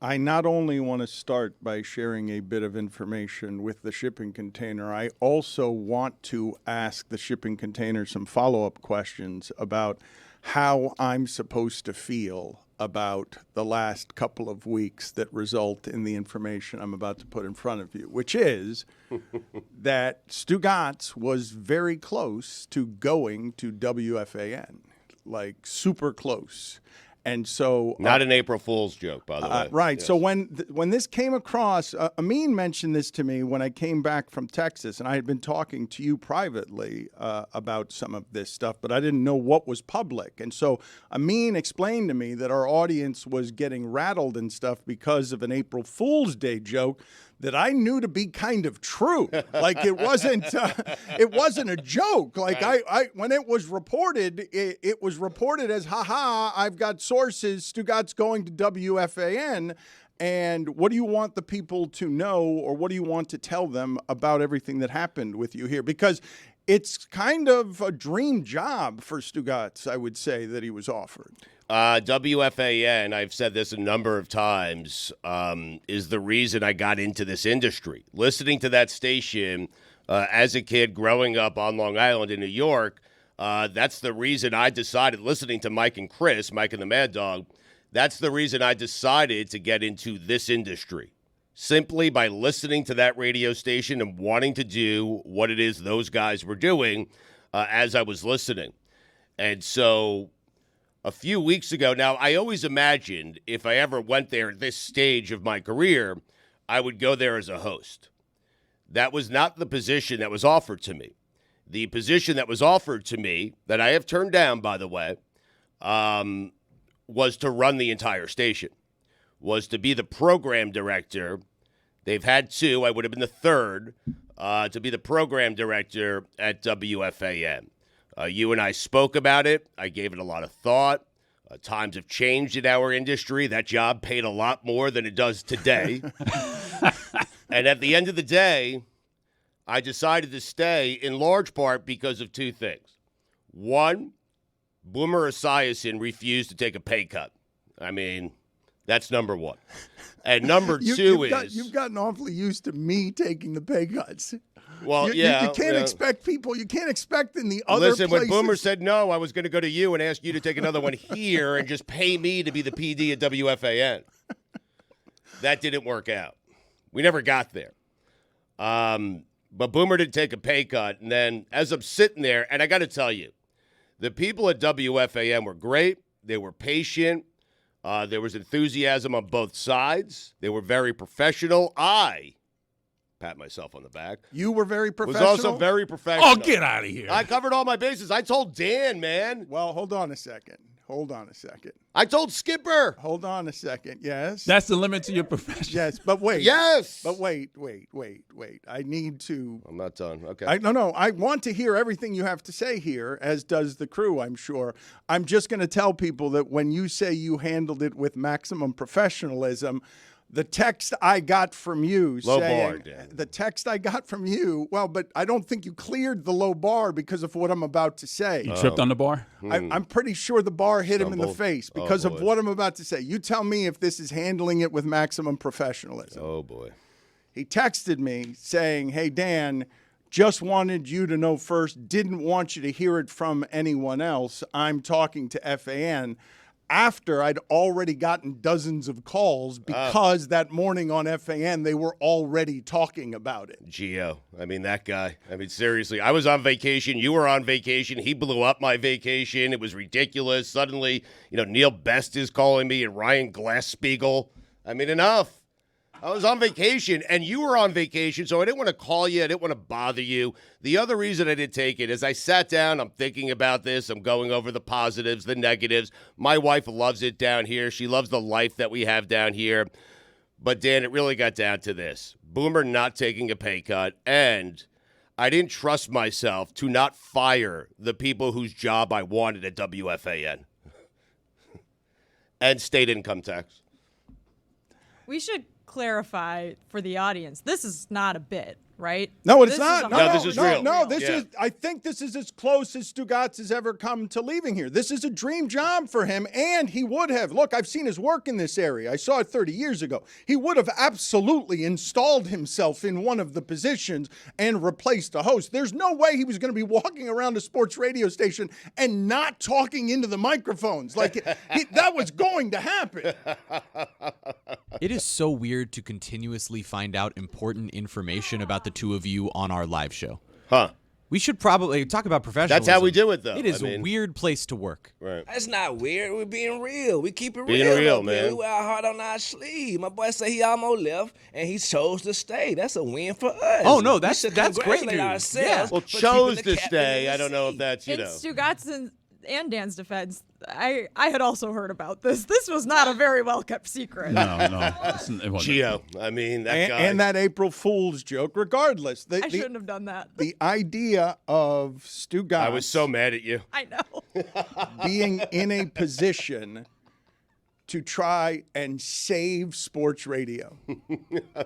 I not only want to start by sharing a bit of information with the shipping container, I also want to ask the shipping container some follow-up questions about how I'm supposed to feel about the last couple of weeks that result in the information I'm about to put in front of you, which is that Stugotz was very close to going to WFAN, like super close. And so not an April Fool's joke, by the way. Right. Yes. So when this came across, Amin mentioned this to me when I came back from Texas, and I had been talking to you privately about some of this stuff, but I didn't know what was public. And so Amin explained to me that our audience was getting rattled and stuff because of an April Fool's Day joke that I knew to be kind of true. Like it wasn't a joke. Like I when it was reported, it was reported as, haha, I've got sources, Stugotz going to WFAN. And what do you want the people to know, or what do you want to tell them about everything that happened with you here? Because it's kind of a dream job for Stugotz, I would say, that he was offered. WFAN, I've said this a number of times, is the reason I got into this industry. Listening to that station as a kid growing up on Long Island in New York, that's the reason I decided, listening to Mike and Chris, Mike and the Mad Dog, that's the reason I decided to get into this industry. Simply by listening to that radio station and wanting to do what it is those guys were doing as I was listening. And so a few weeks ago, now I always imagined if I ever went there at this stage of my career, I would go there as a host. That was not the position that was offered to me. The position that was offered to me, that I have turned down, by the way, was to run the entire station, was to be the program director. They've had two. I would have been the third to be the program director at WFAN. You and I spoke about it. I gave it a lot of thought. Times have changed in our industry. That job paid a lot more than it does today. And at the end of the day, I decided to stay in large part because of two things. One, Boomer Esiason refused to take a pay cut. I mean, that's number one. And number two is... You've gotten awfully used to me taking the pay cuts. Well, you can't expect people. You can't expect in the other Listen, places. when Boomer said no, I was going to go to you and ask you to take another one here and just pay me to be the PD at WFAN. That didn't work out. We never got there. But Boomer did take a pay cut. And then as I'm sitting there, and I got to tell you, the people at WFAN were great. They were patient. There was enthusiasm on both sides. They were very professional. I pat myself on the back. You were very professional? Was also very professional. Oh, get out of here. I covered all my bases. I told Dan, man. Well, hold on a second. I told Skipper. Hold on a second. Yes. That's the limit to your profession. Yes, but wait. Yes. But wait. I need to. I'm not done. Okay. No. I want to hear everything you have to say here, as does the crew, I'm sure. I'm just going to tell people that when you say you handled it with maximum professionalism, the text I got from you low saying, bar, Dan. the text I got from you, well, but I don't think you cleared the low bar because of what I'm about to say. You tripped on the bar? I'm pretty sure the bar hit him in the Stumbled. face because of what I'm about to say. You tell me if this is handling it with maximum professionalism. Oh, boy. He texted me saying, hey, Dan, just wanted you to know first, didn't want you to hear it from anyone else. I'm talking to FAN. After I'd already gotten dozens of calls because that morning on FAN, they were already talking about it. Gio. I mean, that guy. I mean, seriously. I was on vacation. You were on vacation. He blew up my vacation. It was ridiculous. Suddenly, Neil Best is calling me and Ryan Glass-Steagall. I mean, enough. I was on vacation, and you were on vacation, so I didn't want to call you. I didn't want to bother you. The other reason I did take it is I sat down. I'm thinking about this. I'm going over the positives, the negatives. My wife loves it down here. She loves the life that we have down here. But, Dan, it really got down to this. Boomer not taking a pay cut, and I didn't trust myself to not fire the people whose job I wanted at WFAN. And state income tax. We should clarify for the audience, this is not a bit, right? No, it's This not. is No, this is real. No, this Yeah. is. I think this is as close as Stugotz has ever come to leaving here. This is a dream job for him, and he would have. Look, I've seen his work in this area. I saw it 30 years ago. He would have absolutely installed himself in one of the positions and replaced the host. There's no way he was going to be walking around a sports radio station and not talking into the microphones. Like that was going to happen. It is so weird to continuously find out important information about the two of you on our live show. Huh. We should probably talk about professionalism. That's how we do it, though. It is I mean, a weird place to work. Right. That's not weird. We're being real. We keep it Being real, real, up here. man. We wear our heart on our sleeve. My boy said he almost left, and he chose to stay. That's a win for us. Oh, no, We that's should great congratulate news. ourselves Yeah. Well, for keeping chose the to captain stay. in the I don't know if seat. that's, In know. Stugotz and Dan's defense, I had also heard about this. This was not a very well kept secret. No. It wasn't. Gio. I mean, that guy. And that April Fool's joke. Regardless, I shouldn't have done that. the idea of Stugotz I was so mad at you. I know. being in a position to try and save sports radio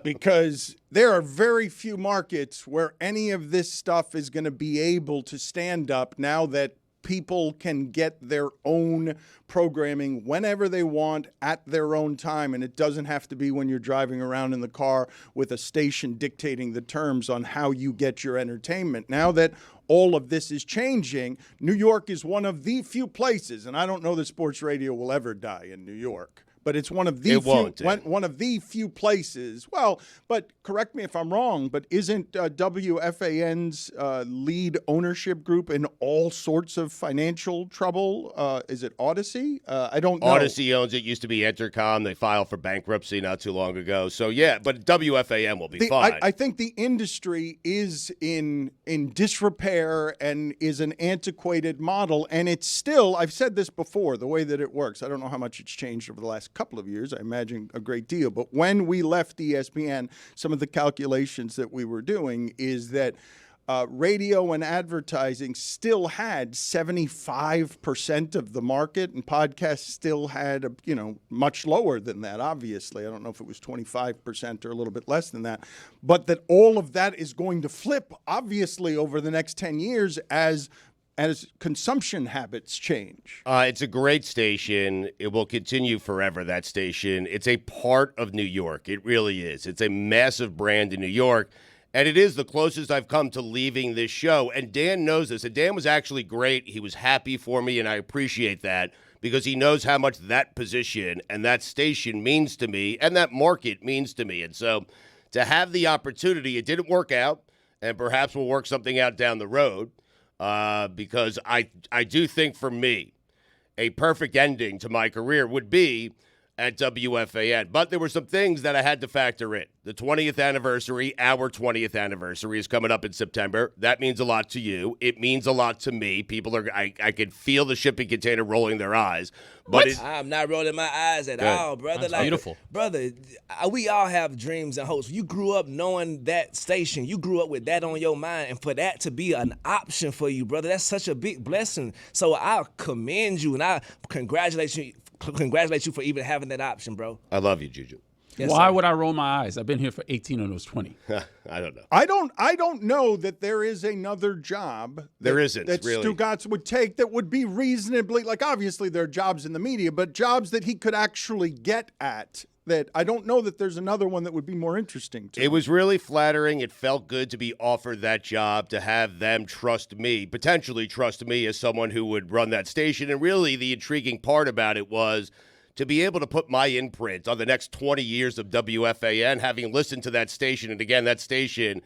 because there are very few markets where any of this stuff is going to be able to stand up now that people can get their own programming whenever they want at their own time, and it doesn't have to be when you're driving around in the car with a station dictating the terms on how you get your entertainment. Now that all of this is changing, New York is one of the few places, and I don't know that sports radio will ever die in New York, but it's one of the It won't, Dan. one of the few places. Well, but correct me if I'm wrong, but isn't WFAN's lead ownership group in all sorts of financial trouble? Is it Odyssey? I don't know. Odyssey owns it. Used to be Entercom. They filed for bankruptcy not too long ago. So, yeah, but WFAN will be fine. I think the industry is in disrepair and is an antiquated model, and it's still, I've said this before, the way that it works. I don't know how much it's changed over the last couple of years. I imagine a great deal. But when we left ESPN, some of the calculations that we were doing is that radio and advertising still had 75% of the market, and podcasts still had, much lower than that, obviously. I don't know if it was 25% or a little bit less than that. But that all of that is going to flip, obviously, over the next 10 years as consumption habits change. It's a great station. It will continue forever, that station. It's a part of New York. It really is. It's a massive brand in New York. And it is the closest I've come to leaving this show. And Dan knows this. And Dan was actually great. He was happy for me, and I appreciate that because he knows how much that position and that station means to me and that market means to me. And so to have the opportunity, it didn't work out, and perhaps we'll work something out down the road because I do think for me, a perfect ending to my career would be at WFAN. But there were some things that I had to factor in. The 20th anniversary, our 20th anniversary is coming up in September. That means a lot to you. It means a lot to me. People are, I can feel the shipping container rolling their eyes. But I'm not rolling my eyes at all, brother. That's beautiful. Brother, we all have dreams and hopes. You grew up knowing that station. You grew up with that on your mind, and for that to be an option for you, brother, that's such a big blessing. So I commend you, and I congratulate you for even having that option, bro. I love you, Juju. Yes, Why sir. would I roll my eyes? I've been here for 18 of those 20. I don't know. I don't know that there is another job There isn't, that really. Stugotz would take that would be reasonably, like, obviously there are jobs in the media, but jobs that he could actually get at. That I don't know that there's another one that would be more interesting to It him. was really flattering. It felt good to be offered that job, to have them trust me, potentially trust me as someone who would run that station. And really the intriguing part about it was to be able to put my imprint on the next 20 years of WFAN, having listened to that station, and again, that station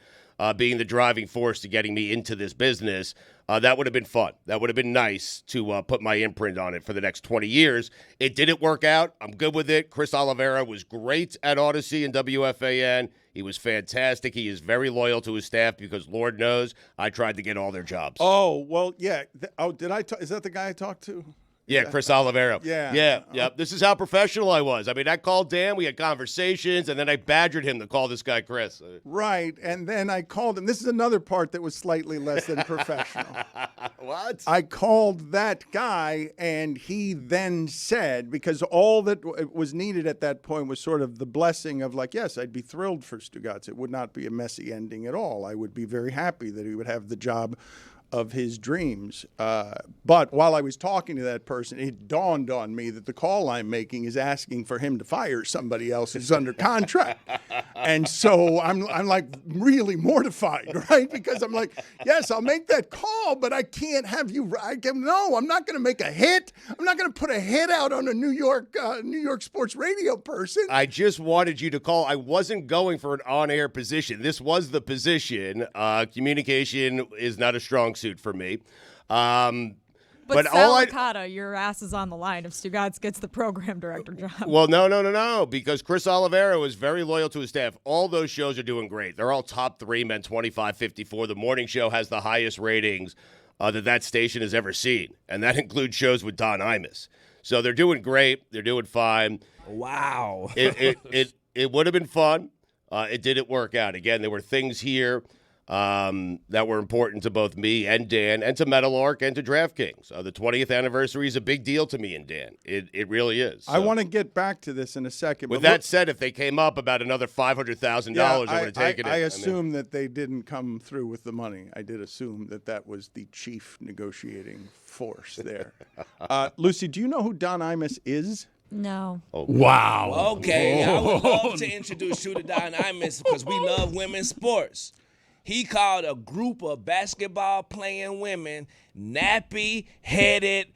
being the driving force to getting me into this business, that would have been fun. That would have been nice to put my imprint on it for the next 20 years. It didn't work out. I'm good with it. Chris Oliveira was great at Odyssey and WFAN. He was fantastic. He is very loyal to his staff because, Lord knows, I tried to get all their jobs. Oh, well, yeah. Is that the guy I talked to? Yeah, Chris Olivero. Yeah. This is how professional I was. I mean, I called Dan, we had conversations, and then I badgered him to call this guy Chris. Right, and then I called him. This is another part that was slightly less than professional. What? I called that guy, and he then said, because all that was needed at that point was sort of the blessing of like, yes, I'd be thrilled for Stugotz. It would not be a messy ending at all. I would be very happy that he would have the job of his dreams. But while I was talking to that person, it dawned on me that the call I'm making is asking for him to fire somebody else who's under contract. And so I'm like really mortified, right? Because I'm like, yes, I'll make that call, but I can't have you. No, I'm not going to make a hit. I'm not going to put a hit out on a New York sports radio person. I just wanted you to call. I wasn't going for an on-air position. This was the position. Communication is not a strong suit for me. But Sal Licata, your ass is on the line if Stugotz gets the program director job. Well, no, because Chris Olivero is very loyal to his staff. All those shows are doing great. They're all top 3, men 25-54. The morning show has the highest ratings that station has ever seen, and that includes shows with Don Imus. So they're doing great. They're doing fine. Wow. It would have been fun. It didn't work out. Again, there were things here that were important to both me and Dan and to Meadowlark and to DraftKings. The 20th anniversary is a big deal to me and Dan. It really is. So. I want to get back to this in a second. With that said, if they came up about another $500,000, I would have taken it. I assume that they didn't come through with the money. I did assume that was the chief negotiating force there. Lucy, do you know who Don Imus is? No. Oh. Wow. Okay, I would love to introduce you to Don Imus because we love women's sports. He called a group of basketball-playing women nappy-headed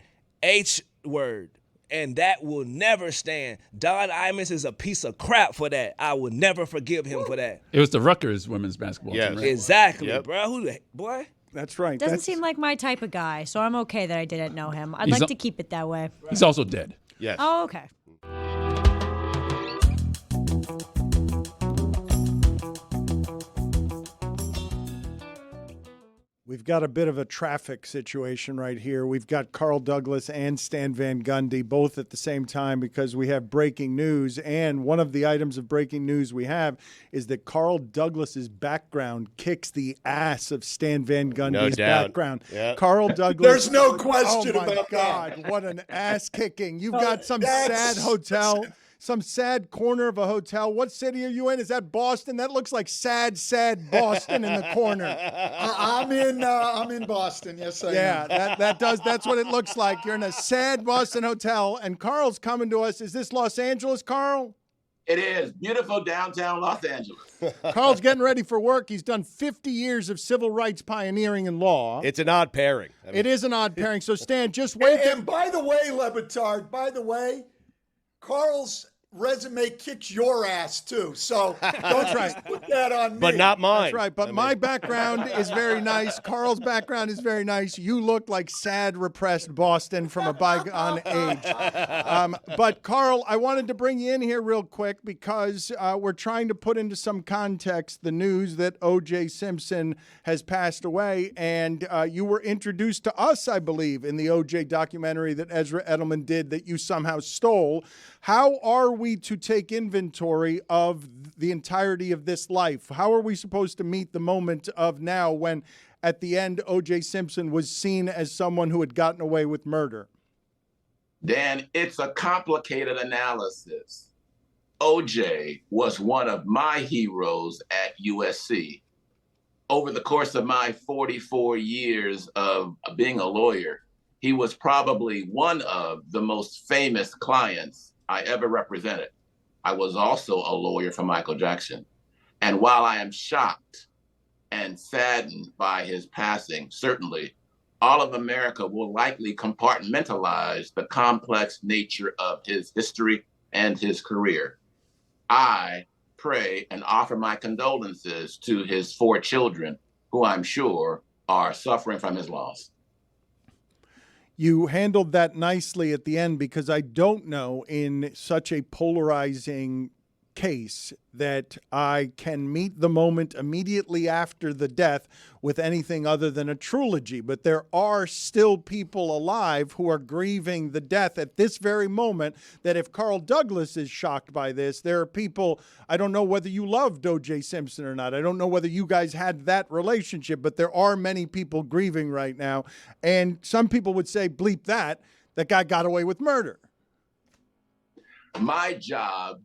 H-word, and that will never stand. Don Imus is a piece of crap for that. I will never forgive him for that. It was the Rutgers women's basketball team, right? Exactly, bro. Boy? That's right. Doesn't seem like my type of guy, so I'm okay that I didn't know him. I'd like to keep it that way. He's also dead. Yes. Oh, okay. We've got a bit of a traffic situation right here. We've got Carl Douglas and Stan Van Gundy both at the same time because we have breaking news. And one of the items of breaking news we have is that Carl Douglas's background kicks the ass of Stan Van Gundy's background. Yeah. Carl Douglas. There's no question about that. Oh, my God. What an ass kicking. You've got some sad hotel. Some sad corner of a hotel. What city are you in? Is that Boston? That looks like sad Boston in the corner. I'm in Boston. Yes, I am. Yeah, that's what it looks like. You're in a sad Boston hotel, and Carl's coming to us. Is this Los Angeles, Carl? It is beautiful downtown Los Angeles. Carl's getting ready for work. He's done 50 years of civil rights pioneering in law. It's an odd pairing. It is an odd pairing. So, Stan, just wait. And by the way, Le Batard, Carl's resume kicks your ass too, so don't try to put that on me. But not mine. That's right, but my background is very nice. Carl's background is very nice. You look like sad, repressed Boston from a bygone age. But Carl, I wanted to bring you in here real quick because we're trying to put into some context the news that O.J. Simpson has passed away, and you were introduced to us, I believe, in the O.J. documentary that Ezra Edelman did that you somehow stole. How are we to take inventory of the entirety of this life? How are we supposed to meet the moment of now when, at the end, O.J. Simpson was seen as someone who had gotten away with murder? Dan, it's a complicated analysis. O.J. was one of my heroes at USC. Over the course of my 44 years of being a lawyer, he was probably one of the most famous clients I ever represented. I was also a lawyer for Michael Jackson. And while I am shocked and saddened by his passing, certainly all of America will likely compartmentalize the complex nature of his history and his career. I pray and offer my condolences to his 4 children, who I'm sure are suffering from his loss. You handled that nicely at the end because I don't know, in such a polarizing case that I can meet the moment immediately after the death with anything other than a trilogy. But there are still people alive who are grieving the death at this very moment, that if Carl Douglas is shocked by this, there are people, I don't know whether you loved O.J. Simpson or not. I don't know whether you guys had that relationship, but there are many people grieving right now. And some people would say, bleep that guy got away with murder. My job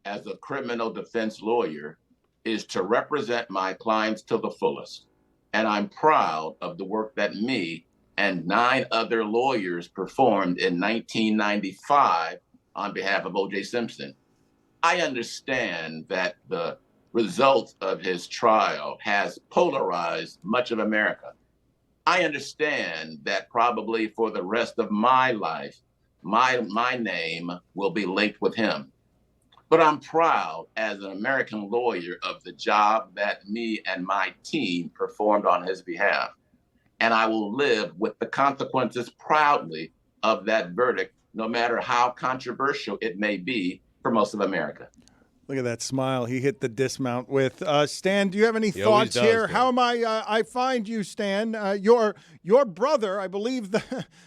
as a criminal defense lawyer is to represent my clients to the fullest. And I'm proud of the work that me and 9 other lawyers performed in 1995 on behalf of O.J. Simpson. I understand that the result of his trial has polarized much of America. I understand that probably for the rest of my life, my name will be linked with him. But I'm proud as an American lawyer of the job that me and my team performed on his behalf. And I will live with the consequences proudly of that verdict, no matter how controversial it may be for most of America. Look at that smile he hit the dismount with. Stan, do you have any He always thoughts does, here? Dan. How am I find you, Stan? Your brother, I believe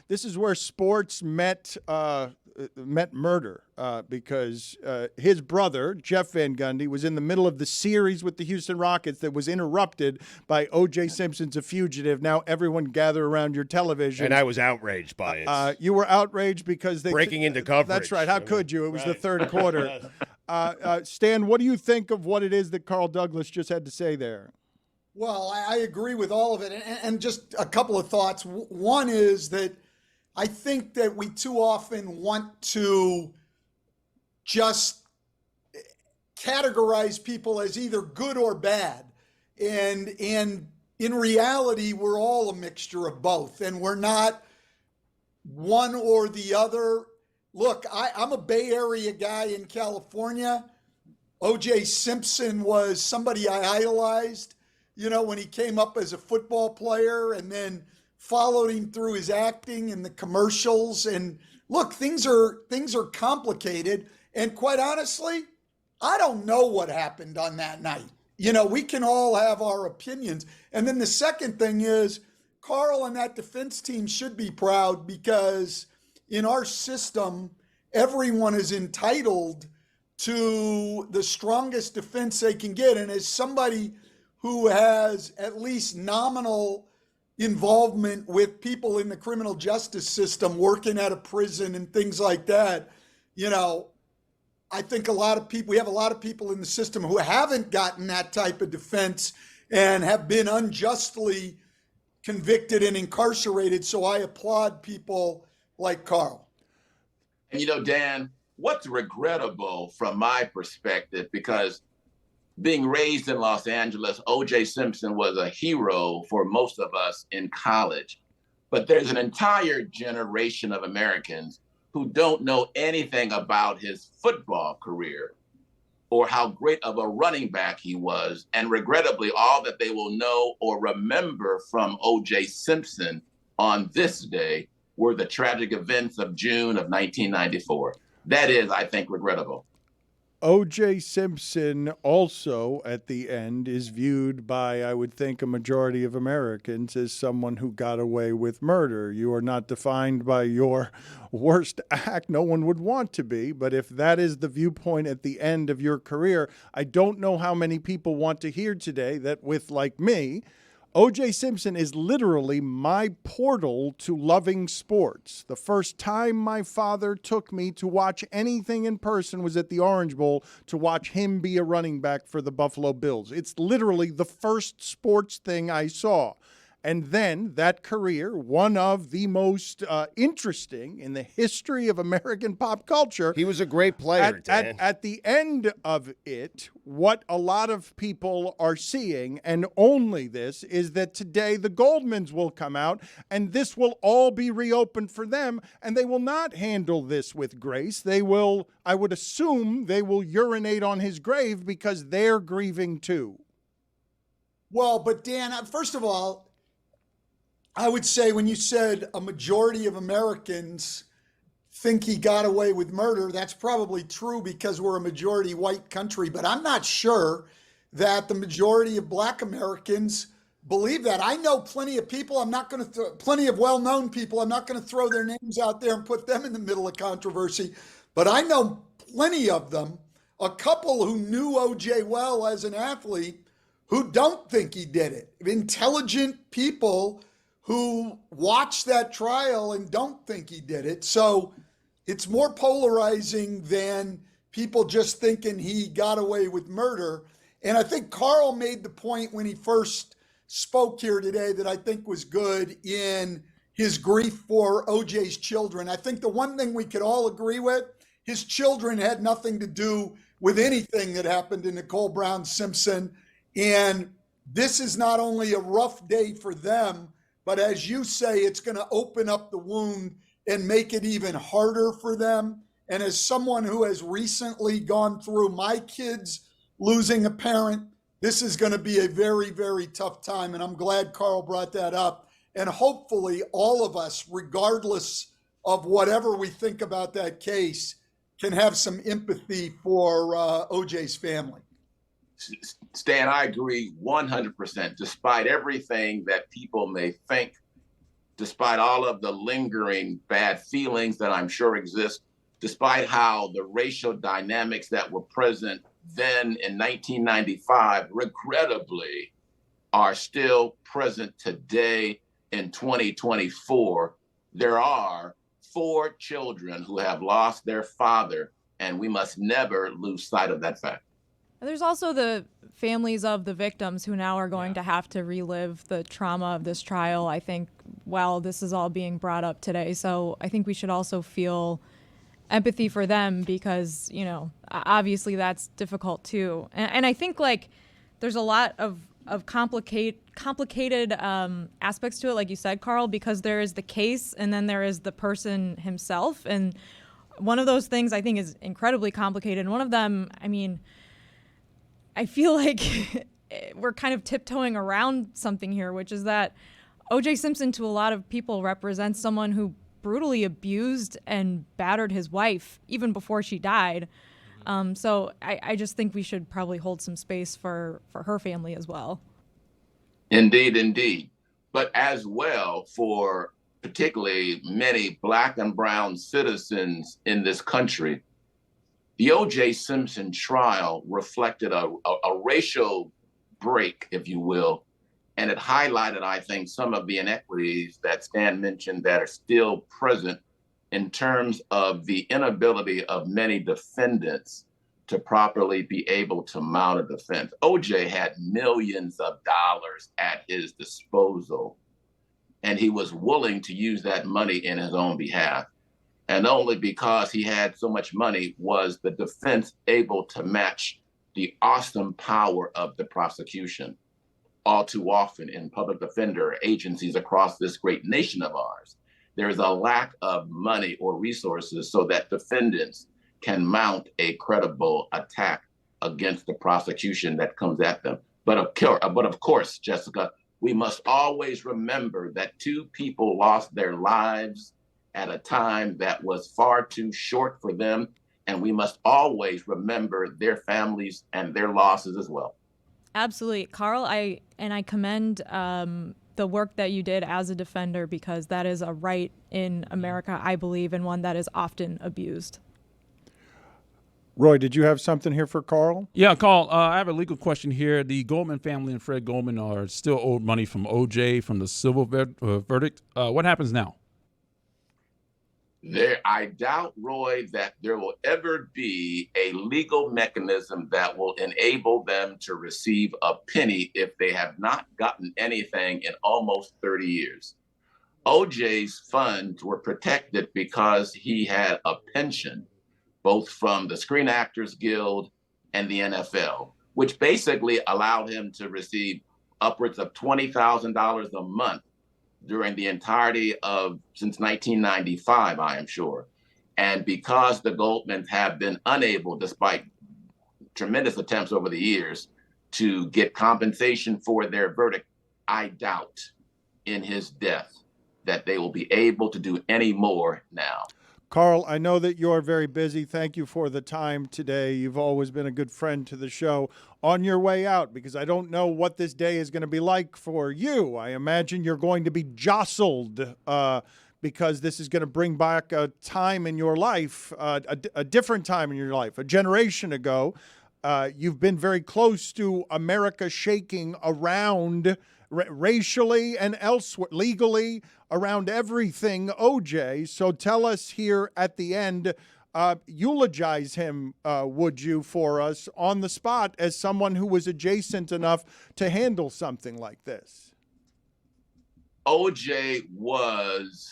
this is where sports met murder, because his brother, Jeff Van Gundy, was in the middle of the series with the Houston Rockets that was interrupted by O.J. Simpson's A Fugitive. Now everyone gather around your television. And I was outraged by it. You were outraged because they Breaking into coverage. That's right. How could you? It was the Right. third quarter. Stan, what do you think of what it is that Carl Douglas just had to say there? Well, I agree with all of it. And just a couple of thoughts. One is that I think that we too often want to just categorize people as either good or bad. And in reality, we're all a mixture of both. And we're not one or the other. Look, I'm a Bay Area guy in California. O.J. Simpson was somebody I idolized, when he came up as a football player, and then followed him through his acting and the commercials. And look, things are complicated. And quite honestly, I don't know what happened on that night. We can all have our opinions. And then the second thing is, Carl and that defense team should be proud, because in our system, everyone is entitled to the strongest defense they can get. And as somebody who has at least nominal involvement with people in the criminal justice system, working at a prison and things like that, I think we have a lot of people in the system who haven't gotten that type of defense and have been unjustly convicted and incarcerated. So I applaud people like Carl. And Dan, what's regrettable from my perspective, because being raised in Los Angeles, O.J. Simpson was a hero for most of us in college. But there's an entire generation of Americans who don't know anything about his football career or how great of a running back he was. And regrettably, all that they will know or remember from O.J. Simpson on this day were the tragic events of June of 1994. That is, I think, regrettable. O.J. Simpson also, at the end, is viewed by, I would think, a majority of Americans as someone who got away with murder. You are not defined by your worst act. No one would want to be. But if that is the viewpoint at the end of your career, I don't know how many people want to hear today that with, like me, O.J. Simpson is literally my portal to loving sports. The first time my father took me to watch anything in person was at the Orange Bowl to watch him be a running back for the Buffalo Bills. It's literally the first sports thing I saw. And then that career, one of the most interesting in the history of American pop culture. He was a great player, Dan. At the end of it, what a lot of people are seeing, and only this, is that today the Goldmans will come out, and this will all be reopened for them, and they will not handle this with grace. They will, I would assume, they will urinate on his grave because they're grieving too. Well, but Dan, first of all, I would say when you said a majority of Americans think he got away with murder. That's probably true because we're a majority white country, but I'm not sure that the majority of Black Americans believe that. I know plenty of people, plenty of well-known people, I'm not going to throw their names out there and put them in the middle of controversy, but I know plenty of them, a couple who knew OJ well as an athlete, who don't think he did it. Intelligent people who watch that trial and don't think he did it. So it's more polarizing than people just thinking he got away with murder. And I think Carl made the point when he first spoke here today that I think was good in his grief for OJ's children. I think the one thing we could all agree with, his children had nothing to do with anything that happened to Nicole Brown Simpson. And this is not only a rough day for them, but as you say, it's going to open up the wound and make it even harder for them. And as someone who has recently gone through my kids losing a parent, this is going to be a very, very tough time. And I'm glad Carl brought that up. And hopefully all of us, regardless of whatever we think about that case, can have some empathy for OJ's family. Stan, I agree 100%. Despite everything that people may think, despite all of the lingering bad feelings that I'm sure exist, despite how the racial dynamics that were present then in 1995, regrettably, are still present today in 2024. There are 4 children who have lost their father, and we must never lose sight of that fact. There's also the families of the victims who now are going to have to relive the trauma of this trial, I think, while this is all being brought up today. So I think we should also feel empathy for them because, you know, obviously that's difficult too. And I think like there's a lot of complicated aspects to it, like you said, Carl, because there is the case and then there is the person himself. And one of those things I think is incredibly complicated. And one of them, I mean, I feel like we're kind of tiptoeing around something here, which is that O.J. Simpson to a lot of people represents someone who brutally abused and battered his wife even before she died. So I just think we should probably hold some space for her family as well. Indeed, indeed. But as well for particularly many Black and brown citizens in this country, the O.J. Simpson trial reflected a racial break, if you will, and it highlighted, I think, some of the inequities that Stan mentioned that are still present in terms of the inability of many defendants to properly be able to mount a defense. O.J. had millions of dollars at his disposal, and he was willing to use that money in his own behalf. And only because he had so much money was the defense able to match the awesome power of the prosecution. All too often in public defender agencies across this great nation of ours, there is a lack of money or resources so that defendants can mount a credible attack against the prosecution that comes at them. But of course, Jessica, we must always remember that 2 people lost their lives at a time that was far too short for them. And we must always remember their families and their losses as well. Absolutely. Carl, I commend the work that you did as a defender because that is a right in America, I believe, and one that is often abused. Roy, did you have something here for Carl? Yeah, Carl, I have a legal question here. The Goldman family and Fred Goldman are still owed money from O.J. from the civil verdict. What happens now? I doubt, Roy, that there will ever be a legal mechanism that will enable them to receive a penny if they have not gotten anything in almost 30 years. OJ's funds were protected because he had a pension, both from the Screen Actors Guild and the NFL, which basically allowed him to receive upwards of $20,000 a month during the entirety of since 1995, I am sure. And because the Goldmans have been unable, despite tremendous attempts over the years, to get compensation for their verdict, I doubt in his death that they will be able to do any more now. Carl, I know that you're very busy. Thank you for the time today. You've always been a good friend to the show. On your way out, because I don't know what this day is going to be like for you, I imagine you're going to be jostled because this is going to bring back a time in your life, a different time in your life. A generation ago, you've been very close to America shaking around racially and elsewhere, legally, around everything OJ. So tell us here at the end, eulogize him, would you, for us on the spot as someone who was adjacent enough to handle something like this? OJ was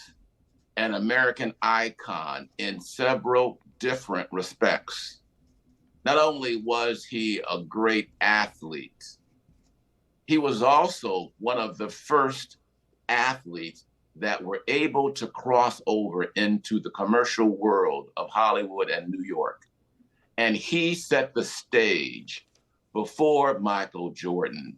an American icon in several different respects. Not only was he a great athlete, he was also one of the first athletes that were able to cross over into the commercial world of Hollywood and New York. And he set the stage before Michael Jordan,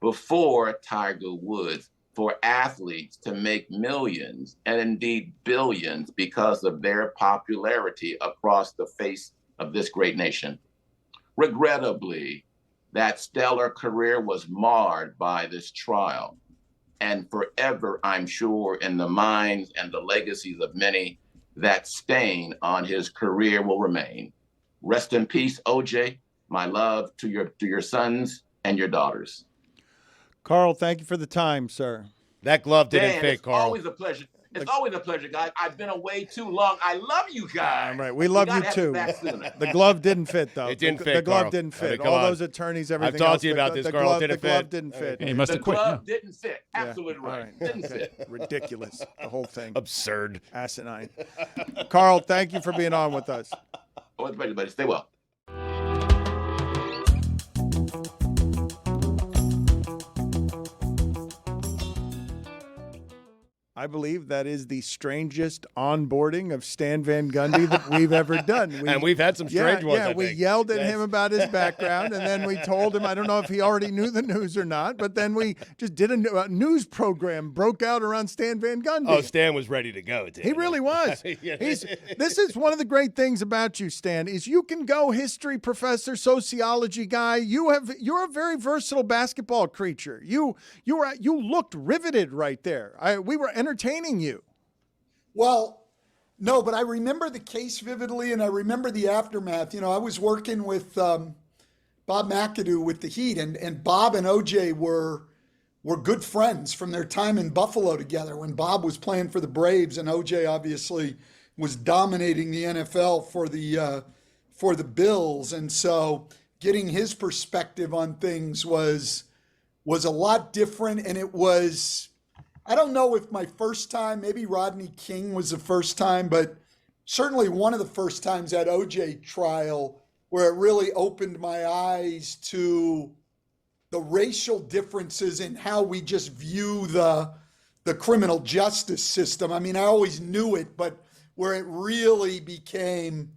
before Tiger Woods, for athletes to make millions and indeed billions because of their popularity across the face of this great nation. Regrettably, that stellar career was marred by this trial. And forever, I'm sure, in the minds and the legacies of many, that stain on his career will remain. Rest in peace, OJ. My love to your sons and your daughters. Carl, thank you for the time, sir. That glove didn't fit, It's Carl. always a pleasure. It's always a pleasure, guys. I've been away too long. I love you guys. Right. We love you too. The glove didn't fit, though. It didn't fit, The glove Carl. didn't fit. I mean, come All on. those attorneys, everything I've talked else to you fit. about this, The Carl. glove, Didn't the glove fit. didn't fit. Yeah, he must The have quit. glove didn't fit. Absolutely All right. Didn't fit. Ridiculous. The whole thing. Absurd. Asinine. Carl, thank you for being on with us. Always a pleasure, buddy. Stay well. I believe that is the strangest onboarding of Stan Van Gundy that we've ever done. And we've had some strange ones, I we think. yelled at Yes. him about his background, and then we told him, I don't know if he already knew the news or not, but then we just did a news program, broke out around Stan Van Gundy. Oh, Stan was ready to go. He really was. Yeah. This is one of the great things about you, Stan, is you can go history professor, sociology guy. You're a very versatile basketball creature. You looked riveted right there. We were entertaining you. Well, no, but I remember the case vividly, and I remember the aftermath. You know, I was working with Bob McAdoo with the Heat, and Bob and OJ were good friends from their time in Buffalo together when Bob was playing for the Braves, and OJ obviously was dominating the NFL for the Bills. And so getting his perspective on things was a lot different, and it was, I don't know if my first time, maybe Rodney King was the first time, but certainly one of the first times at OJ trial where it really opened my eyes to the racial differences in how we just view the criminal justice system. I mean, I always knew it, but where it really became,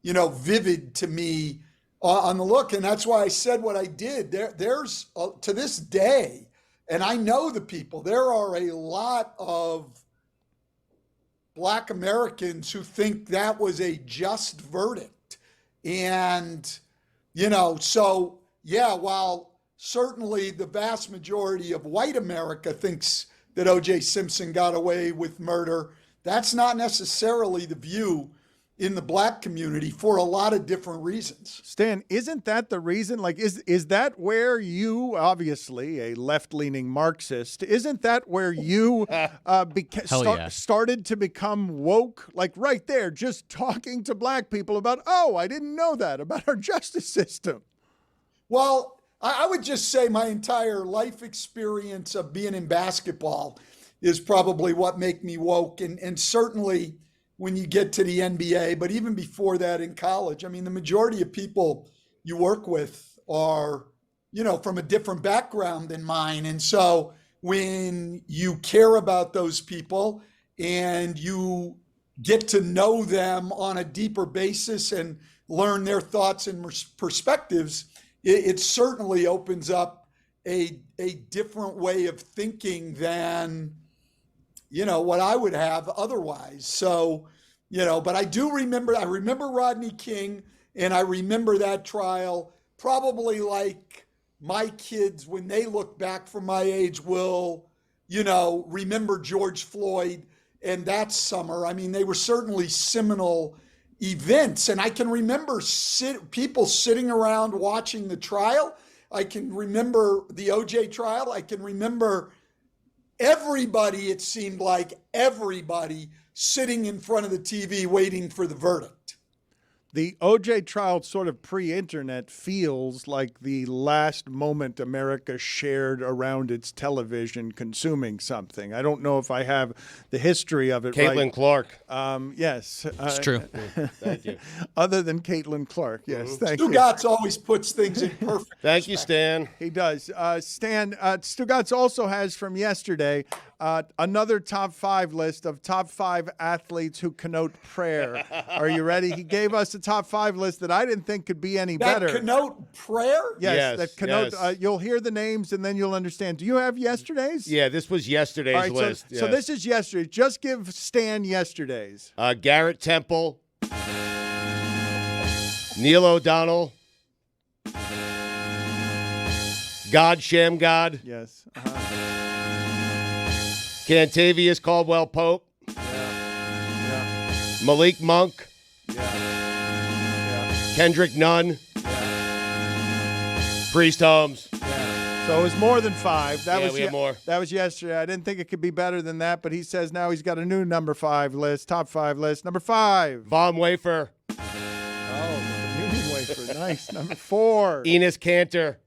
vivid to me on the look. And that's why I said what I did. There's to this day, and I know the people, there are a lot of Black Americans who think that was a just verdict. And, so yeah, while certainly the vast majority of white America thinks that O.J. Simpson got away with murder, that's not necessarily the view in the Black community for a lot of different reasons. Stan, isn't that the reason? Like, is that where you, obviously a left-leaning Marxist, isn't that where you started to become woke? Like right there, just talking to Black people about, oh, I didn't know that about our justice system. Well, I would just say my entire life experience of being in basketball is probably what made me woke. And certainly when you get to the NBA, but even before that in college, I mean, the majority of people you work with are, from a different background than mine. And so when you care about those people and you get to know them on a deeper basis and learn their thoughts and perspectives, it certainly opens up a different way of thinking than, what I would have otherwise. So, But I remember Rodney King, and I remember that trial probably like my kids, when they look back from my age, will, remember George Floyd and that summer. I mean, they were certainly seminal events. And I can remember people sitting around watching the trial. I can remember the OJ trial. I can remember everybody, it seemed like everybody sitting in front of the TV waiting for the verdict. The OJ trial, sort of pre-internet, feels like the last moment America shared around its television consuming something. I don't know if I have the history of it right. Caitlin Clark. Yes. It's true. Thank you. Other than Caitlin Clark, yes. Thank you. Stugotz always puts things in perfect Thank you, Stan. He does. Stan, Stugotz also has from yesterday another top 5 list of top 5 athletes who connote prayer. Are you ready? He gave us a top 5 list that I didn't think could be any better. That connote prayer? Yes, that connote. Yes. You'll hear the names and then you'll understand. Do you have yesterday's? Yeah, this was yesterday's All right, list. So this is yesterday's. Just give Stan yesterday's. Garrett Temple, Neil O'Donnell, God Shamgod, Yes. Cantavius Caldwell Pope, Malik Monk, Kendrick Nunn, Priest Holmes. So it was more than 5. We have more. That was yesterday. I didn't think it could be better than that, but he says now he's got a new number 5 list, top 5 list. Number 5. Von Wafer, Oh, the communion wafer. Nice. Number 4. Enos Cantor,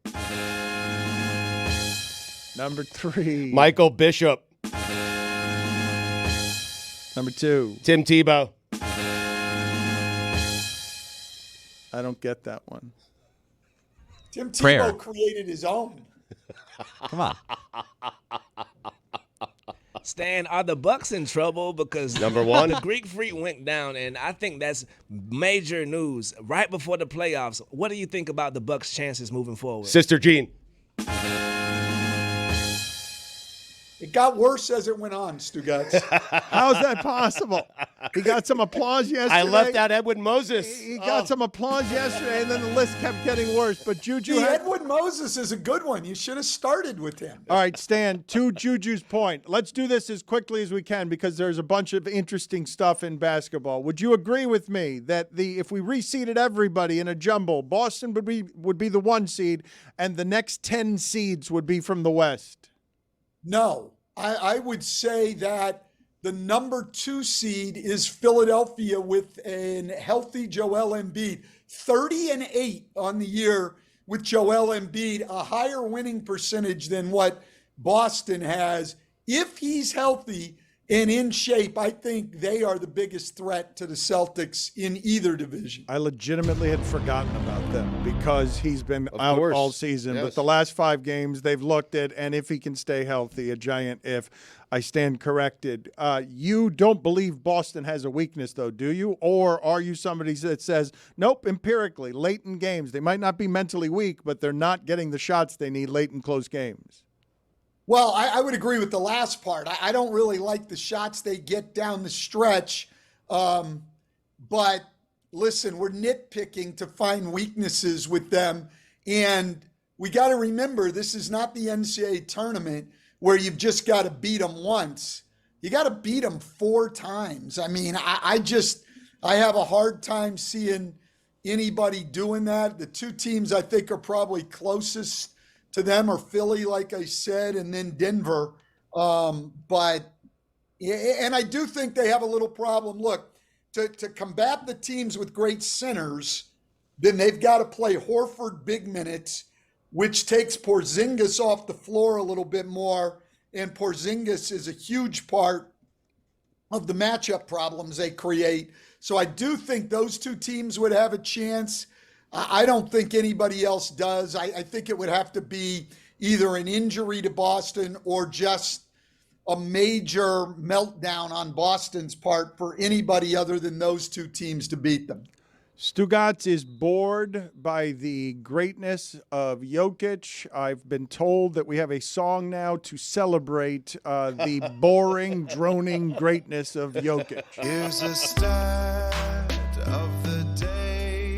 Number 3. Michael Bishop, Number 2. Tim Tebow. I don't get that one. Tim Tebow Prayer. created his own. Come on. Stan, are the Bucks in trouble? Because Number 1. the Greek Freak went down, and I think that's major news right before the playoffs. What do you think about the Bucks' chances moving forward? Sister Jean. It got worse as it went on, Stugotz. How's that possible? He got some applause yesterday. I left out Edwin Moses. He got some applause yesterday, and then the list kept getting worse. But Juju See, had... Edwin Moses is a good one. You should have started with him. All right, Stan, to Juju's point, let's do this as quickly as we can because there's a bunch of interesting stuff in basketball. Would you agree with me that if we reseeded everybody in a jumble, Boston would be the 1 seed, and the next 10 seeds would be from the West? No, I would say that the number 2 seed is Philadelphia with a healthy Joel Embiid. 30-8 on the year with Joel Embiid, a higher winning percentage than what Boston has. If he's healthy and in shape, I think they are the biggest threat to the Celtics in either division. I legitimately had forgotten about them because he's been Of out course. all season. Yes. But the last 5 games, they've looked at, and if he can stay healthy, a giant if. I stand corrected. You don't believe Boston has a weakness, though, do you? Or are you somebody that says, nope, empirically, late in games, they might not be mentally weak, but they're not getting the shots they need late in close games? Well, I would agree with the last part. I don't really like the shots they get down the stretch. But listen, we're nitpicking to find weaknesses with them. And we got to remember, this is not the NCAA tournament where you've just got to beat them once. You got to beat them 4 times. I mean, I have a hard time seeing anybody doing that. The 2 teams I think are probably closest to them are Philly, like I said, and then Denver. And I do think they have a little problem. Look, to combat the teams with great centers, then they've got to play Horford big minutes, which takes Porzingis off the floor a little bit more. And Porzingis is a huge part of the matchup problems they create. So I do think those 2 teams would have a chance. I don't think anybody else does. I think it would have to be either an injury to Boston or just a major meltdown on Boston's part for anybody other than those 2 teams to beat them. Stugotz is bored by the greatness of Jokic. I've been told that we have a song now to celebrate the boring, droning greatness of Jokic. Here's a start of the day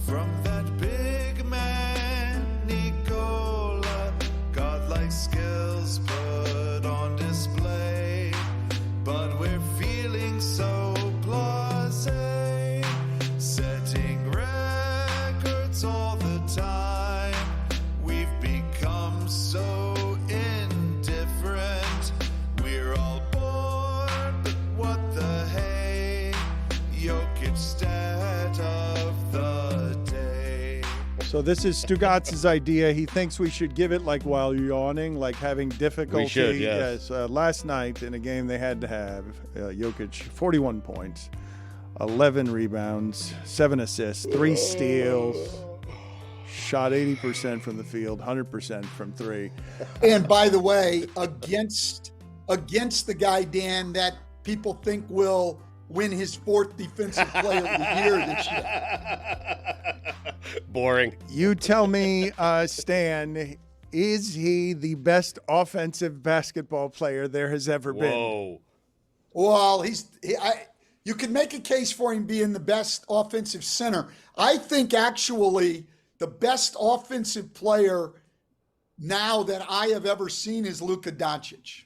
from that big man, Nikola. Godlike skills put on display, but we're feeling so blasé, setting records all the time. We've become so indifferent. We're all bored, but what the hey? Jokic stat of the day. So this is Stugotz's idea. He thinks we should give it like while yawning, like having difficulty. We should, yes. Last night in a game they had to have, Jokic, 41 points, 11 rebounds, 7 assists, 3 steals, shot 80% from the field, 100% from 3. And by the way, against the guy, Dan, that people think will win his 4th Defensive Player of the Year this year. Boring. You tell me, Stan, is he the best offensive basketball player there has ever been? Whoa. Well, you could make a case for him being the best offensive center. I think actually the best offensive player now that I have ever seen is Luka Doncic.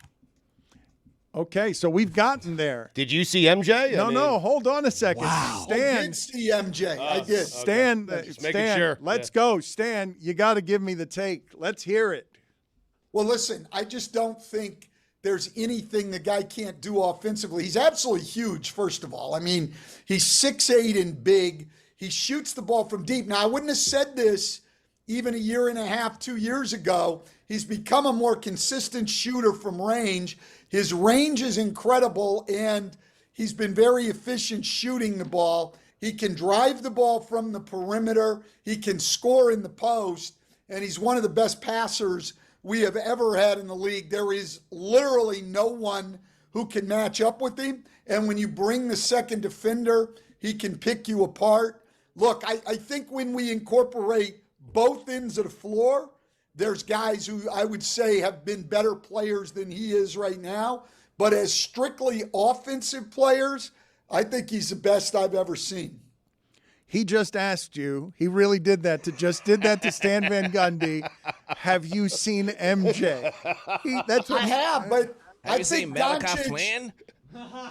Okay, so we've gotten there. Did you see MJ? No, hold on a second. Wow. Stan, I did see MJ. I did. Stan, Just making Stan, sure. let's go. Stan, you got to give me the take. Let's hear it. Well, listen, I just don't think there's anything the guy can't do offensively. He's absolutely huge, first of all. I mean, he's 6'8" and big. He shoots the ball from deep. Now, I wouldn't have said this even a year and a half, 2 years ago. He's become a more consistent shooter from range. His range is incredible, and he's been very efficient shooting the ball. He can drive the ball from the perimeter. He can score in the post, and he's one of the best passers we have ever had in the league. There is literally no one who can match up with him, and when you bring the second defender, he can pick you apart. Look, I think when we incorporate both ends of the floor, there's guys who I would say have been better players than he is right now. But as strictly offensive players, I think he's the best I've ever seen. He just asked you, he really did that to Stan Van Gundy. Have you seen MJ? That's what I have, but Have I you seen think Malachi Doncic, Flynn?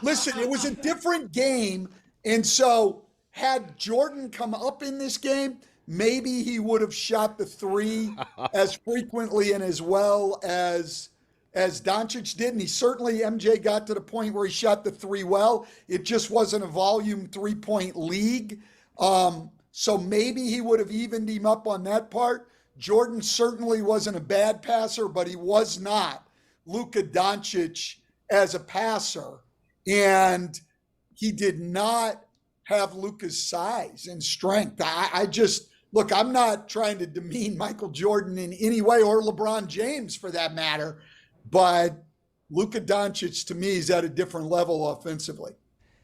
listen, it was a different game. And so had Jordan come up in this game, maybe he would have shot the 3 as frequently and as well as Doncic did. And MJ got to the point where he shot the 3 well. It just wasn't a volume 3-point league. So maybe he would have evened him up on that part. Jordan certainly wasn't a bad passer, but he was not Luka Doncic as a passer. And he did not have Luka's size and strength. Look, I'm not trying to demean Michael Jordan in any way, or LeBron James for that matter, but Luka Doncic to me is at a different level offensively.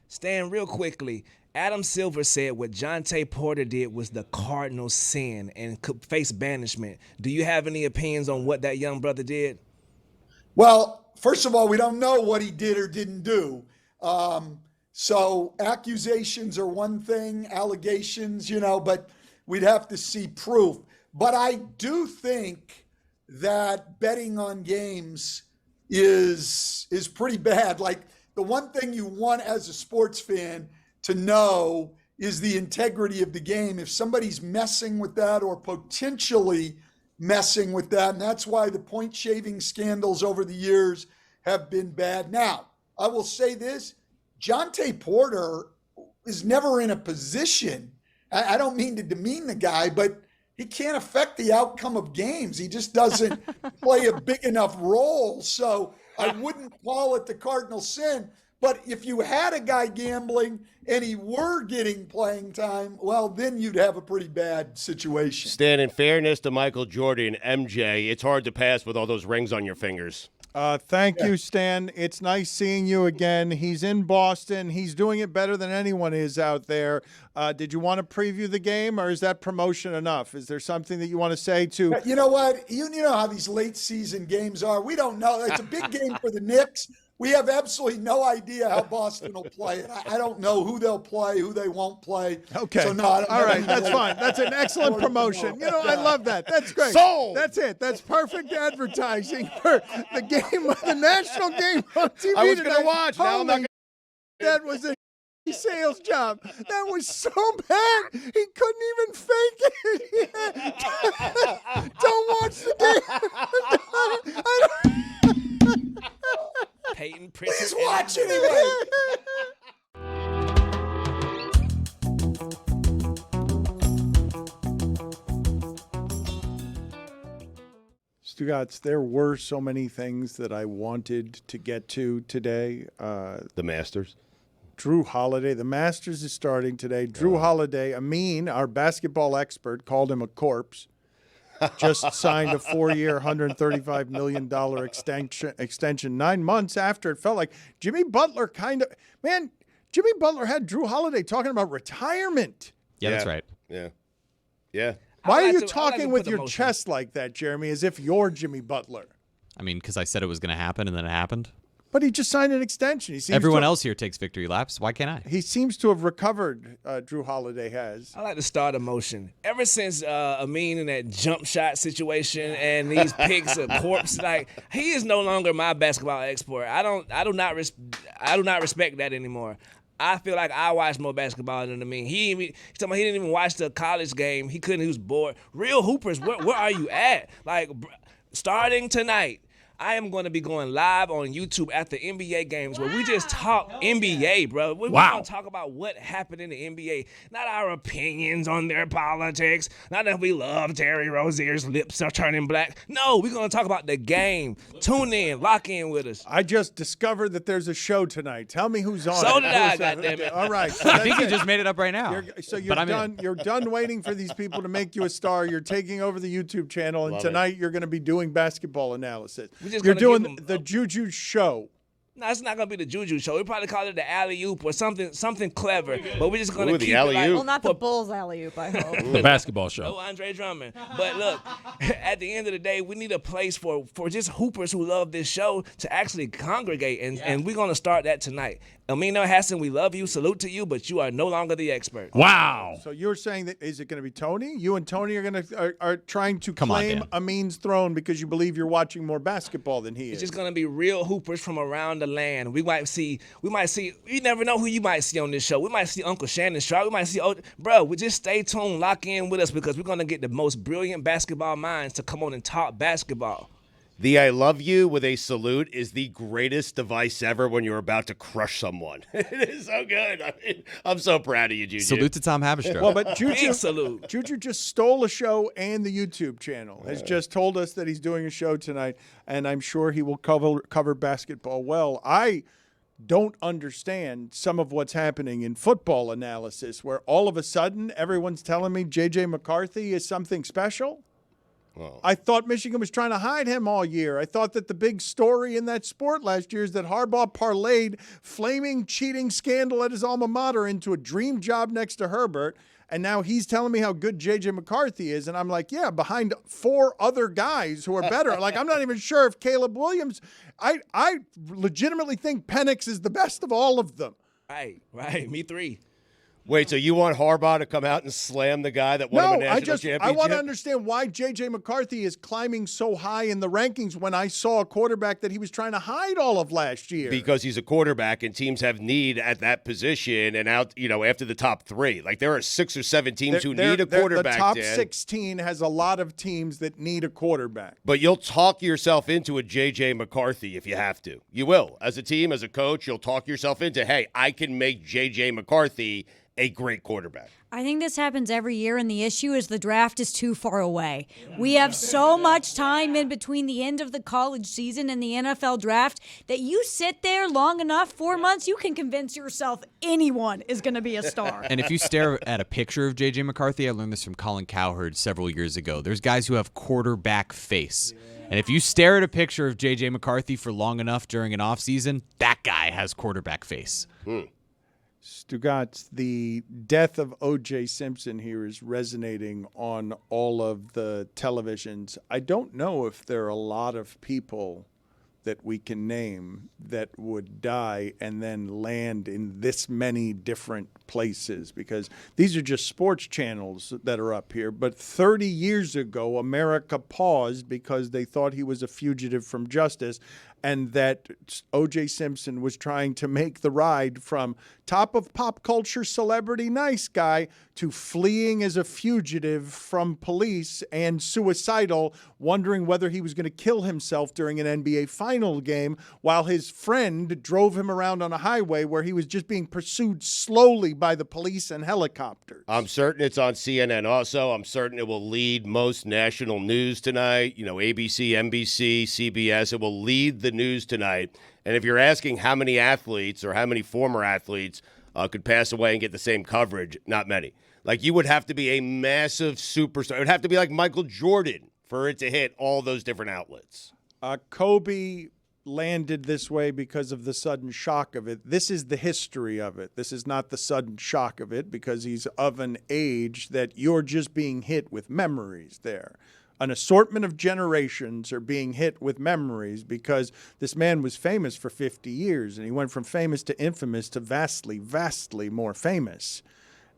Stan, real quickly, Adam Silver said what Jontay Porter did was the cardinal sin and could face banishment. Do you have any opinions on what that young brother did? Well, first of all, we don't know what he did or didn't do. So accusations are one thing, allegations, but we'd have to see proof. But I do think that betting on games is pretty bad. Like, the one thing you want as a sports fan to know is the integrity of the game. If somebody's messing with that or potentially messing with that, and that's why the point shaving scandals over the years have been bad. Now, I will say this, Jontay Porter is never in a position, I don't mean to demean the guy, but he can't affect the outcome of games. He just doesn't play a big enough role. So I wouldn't call it the cardinal sin. But if you had a guy gambling and he were getting playing time, well, then you'd have a pretty bad situation. Stan, in fairness to Michael Jordan, MJ, it's hard to pass with all those rings on your fingers. Thank you, Stan. It's nice seeing you again. He's in Boston. He's doing it better than anyone is out there. Did you want to preview the game, or is that promotion enough? Is there something that you want to say to? You know what? You know how these late season games are. We don't know. It's a big game for the Knicks. We have absolutely no idea how Boston will play it. I don't know who they'll play, who they won't play. Okay. So no, I don't all right, that's fine. That's an excellent promotion. You know, I love that. That's great. Sold. That's it. That's perfect advertising for the game, the national game on TV. I was going to tonight. watch. Now I'm not Holy, gonna... that was a sales job. That was so bad. He couldn't even fake it. Don't watch the game. Peyton Pritchard. Please watch anyway. Stugotz, there were so many things that I wanted to get to today. The Masters. Drew Holiday. The Masters is starting today. Drew Holiday, Amin, our basketball expert, called him a corpse. Just signed a 4-year, $135 million extension 9 months after it felt like Jimmy Butler Jimmy Butler had Drew Holiday talking about retirement. Yeah, that's right. Yeah. Why are you talking with your chest like that, Jeremy, as if you're Jimmy Butler? I mean, because I said it was going to happen, and then it happened. But he just signed an extension. Everyone else here takes victory laps. Why can't I? He seems to have recovered, Drew Holiday has. I like to start a motion. Ever since Amin in that jump shot situation and these picks of corpse, like he is no longer my basketball expert. I do not respect that anymore. I feel like I watch more basketball than Amin. He didn't even watch the college game. He was bored. Real hoopers, where are you at? Like starting tonight, I am going to be going live on YouTube after NBA games where we just talk NBA, bro. We're going to talk about what happened in the NBA, not our opinions on their politics, not that we love Terry Rozier's lips are turning black. No, we're going to talk about the game. Tune in, lock in with us. I just discovered that there's a show tonight. Tell me who's on. So did I, goddammit. All right. So I think you just made it up right now. You're done. You're done waiting for these people to make you a star. You're taking over the YouTube channel, and tonight you're going to be doing basketball analysis. You're doing the Juju show. No, it's not gonna be the Juju show. We probably call it the alley oop or something clever. But we're just gonna keep the alley-oop. it like, Well, not the Bulls alley-oop, I hope. The basketball show. No Andre Drummond. But look, at the end of the day, we need a place for just hoopers who love this show to actually congregate, and we're gonna start that tonight. Amino Hassan, we love you, salute to you, but you are no longer the expert. Wow. So you're saying that is it going to be Tony? You and Tony are trying to Come on, claim Dan. Amin's throne because you believe you're watching more basketball than he is. It's just gonna be real hoopers from around the land. We might see. You never know who you might see on this show. We might see Uncle Shannon Sharp. We might see. We just stay tuned, lock in with us because we're gonna get the most brilliant basketball minds to come on and talk basketball. The I love you with a salute is the greatest device ever when you're about to crush someone. It is so good. I'm so proud of you, Juju. Salute to Tom Haberstroh. Well, but Big salute. Juju just stole a show and the YouTube channel. Has just told us that he's doing a show tonight, and I'm sure he will cover basketball well. I don't understand some of what's happening in football analysis, where all of a sudden everyone's telling me J.J. McCarthy is something special. I thought Michigan was trying to hide him all year. I thought that the big story in that sport last year is that Harbaugh parlayed flaming cheating scandal at his alma mater into a dream job next to Herbert. And now he's telling me how good J.J. McCarthy is. And I'm like, yeah, behind 4 other guys who are better. Like, I'm not even sure if Caleb Williams, I legitimately think Penix is the best of all of them. Right. Me 3. Wait, so you want Harbaugh to come out and slam the guy that won him a national championship? I want to understand why J.J. McCarthy is climbing so high in the rankings when I saw a quarterback that he was trying to hide all of last year. Because he's a quarterback and teams have need at that position and after the top 3. Like there are 6 or 7 teams who need a quarterback. The top Dan. 16 has a lot of teams that need a quarterback. But you'll talk yourself into a J.J. McCarthy if you have to. You will. As a team, as a coach, you'll talk yourself into, hey, I can make J.J. McCarthy a great quarterback. I think this happens every year, and the issue is the draft is too far away. We have so much time in between the end of the college season and the NFL draft that you sit there long enough, 4 months, you can convince yourself anyone is going to be a star. And if you stare at a picture of J.J. McCarthy, I learned this from Colin Cowherd several years ago. There's guys who have quarterback face. And if you stare at a picture of J.J. McCarthy for long enough during an offseason, that guy has quarterback face. Stugotz, the death of O.J. Simpson here is resonating on all of the televisions. I don't know if there are a lot of people that we can name that would die and then land in this many different places, because these are just sports channels that are up here. But 30 years ago, America paused because they thought he was a fugitive from justice, and that O.J. Simpson was trying to make the ride from top of pop culture celebrity nice guy to fleeing as a fugitive from police and suicidal, wondering whether he was going to kill himself during an NBA final game while his friend drove him around on a highway where he was just being pursued slowly by the police and helicopters. I'm certain it's on CNN also. I'm certain it will lead most national news tonight. You know, ABC, NBC, CBS. It will lead the news tonight. And if you're asking how many athletes or how many former athletes could pass away and get the same coverage, not many. Like, you would have to be a massive superstar. It would have to be like Michael Jordan for it to hit all those different outlets. Kobe landed this way because of the sudden shock of it. This is the history of it. This is not the sudden shock of it, because he's of an age that you're just being hit with memories there. An assortment of generations are being hit with memories because this man was famous for 50 years, and he went from famous to infamous to vastly, vastly more famous.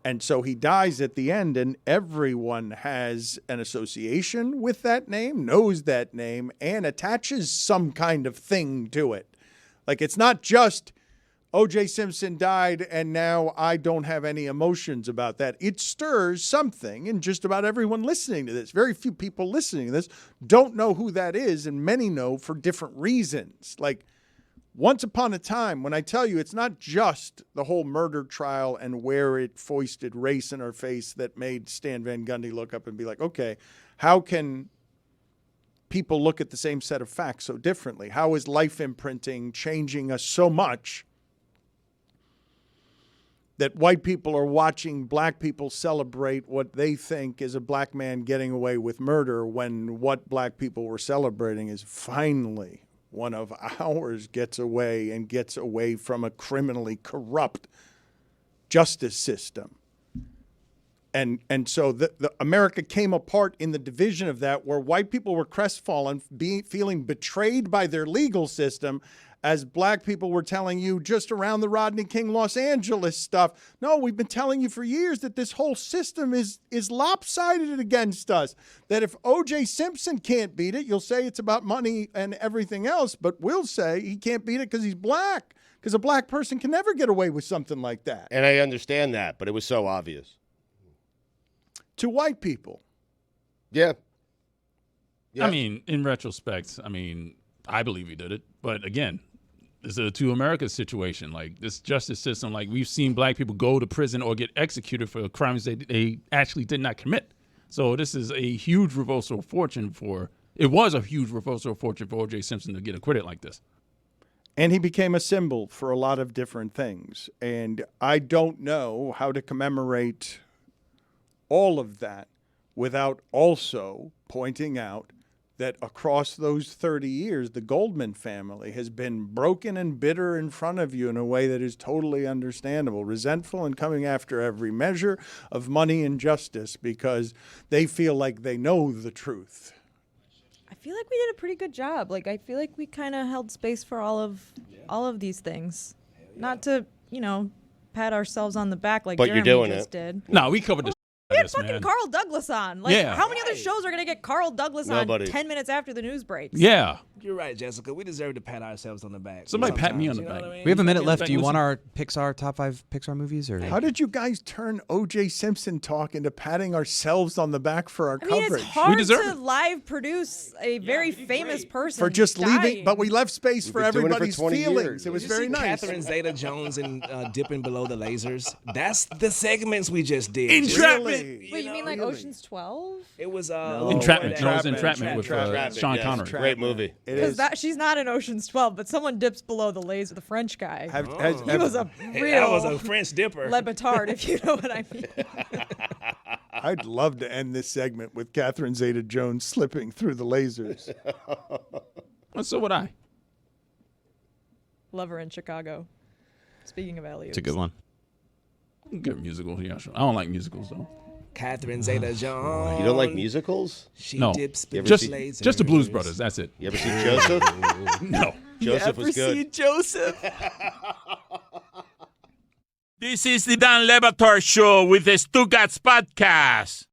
And so he dies at the end, and everyone has an association with that name, knows that name, and attaches some kind of thing to it. Like, it's not just O.J. Simpson died and now I don't have any emotions about that. It stirs something in just about everyone listening to this. Very few people listening to this don't know who that is, and many know for different reasons. Like, once upon a time, when I tell you it's not just the whole murder trial and where it foisted race in our face that made Stan Van Gundy look up and be like, okay, how can people look at the same set of facts so differently? How is life imprinting changing us so much that white people are watching black people celebrate what they think is a black man getting away with murder, when what black people were celebrating is finally one of ours gets away from a criminally corrupt justice system. And so the America came apart in the division of that, where white people were crestfallen, feeling betrayed by their legal system, as black people were telling you just around the Rodney King Los Angeles stuff. No, we've been telling you for years that this whole system is lopsided against us. That if O.J. Simpson can't beat it, you'll say it's about money and everything else, but we'll say he can't beat it because he's black, because a black person can never get away with something like that. And I understand that, but it was so obvious. To white people. Yeah. I mean, in retrospect, I believe he did it. But again, it's a two America situation. Like, this justice system, like, we've seen black people go to prison or get executed for crimes they actually did not commit. So this is a huge reversal of fortune it was a huge reversal of fortune for O.J. Simpson to get acquitted like this. And he became a symbol for a lot of different things. And I don't know how to commemorate all of that without also pointing out that across those 30 years, the Goldman family has been broken and bitter in front of you in a way that is totally understandable, resentful and coming after every measure of money and justice because they feel like they know the truth. I feel like we did a pretty good job. Like, I feel like we kind of held space for all of these things. Not to, pat ourselves on the back like but Jeremy you're doing just it. did. No, we covered this. We had fucking Carl Douglas on. Like, Yeah. how many other shows are going to get Carl Douglas Nobody. on 10 minutes after the news breaks? Yeah. You're right, Jessica. We deserve to pat ourselves on the back. Somebody pat me on the Sometimes, back. you know what I mean? We have a minute left. back, Do you want listen. our top 5 Pixar movies? Or How did you guys turn O.J. Simpson talk into patting ourselves on the back for our I mean, coverage? it's hard deserve to it. live produce a very famous person For just leaving, dying. but we left space for been doing it for everybody's 20 feelings. years. It was Did you very see nice. Catherine Zeta-Jones in Dipping Below the Lasers. That's the segments we just did. Entrapment. Really? Wait, you mean like Really? Ocean's 12? It was Entrapment. Jones Entrapment with Entrapment, Sean yes. Connery. Great movie. It Because is. she's not in Ocean's 12, but someone dips below the laser, the French guy. He was a That real was a French dipper. Le Batard, if you know what I mean. I'd love to end this segment with Catherine Zeta-Jones slipping through the lasers. Well, so would I. Love her in Chicago. Speaking of alley-oops. It's a good one. Good musical, yeah, sure. I don't like musicals though. Catherine Zeta-Jones. You don't like musicals? She No, dips just lasers. the Blues Brothers. That's it. You ever see Joseph? No. Joseph was good. Joseph? This is the Dan Le Batard Show with the Stugotz podcast.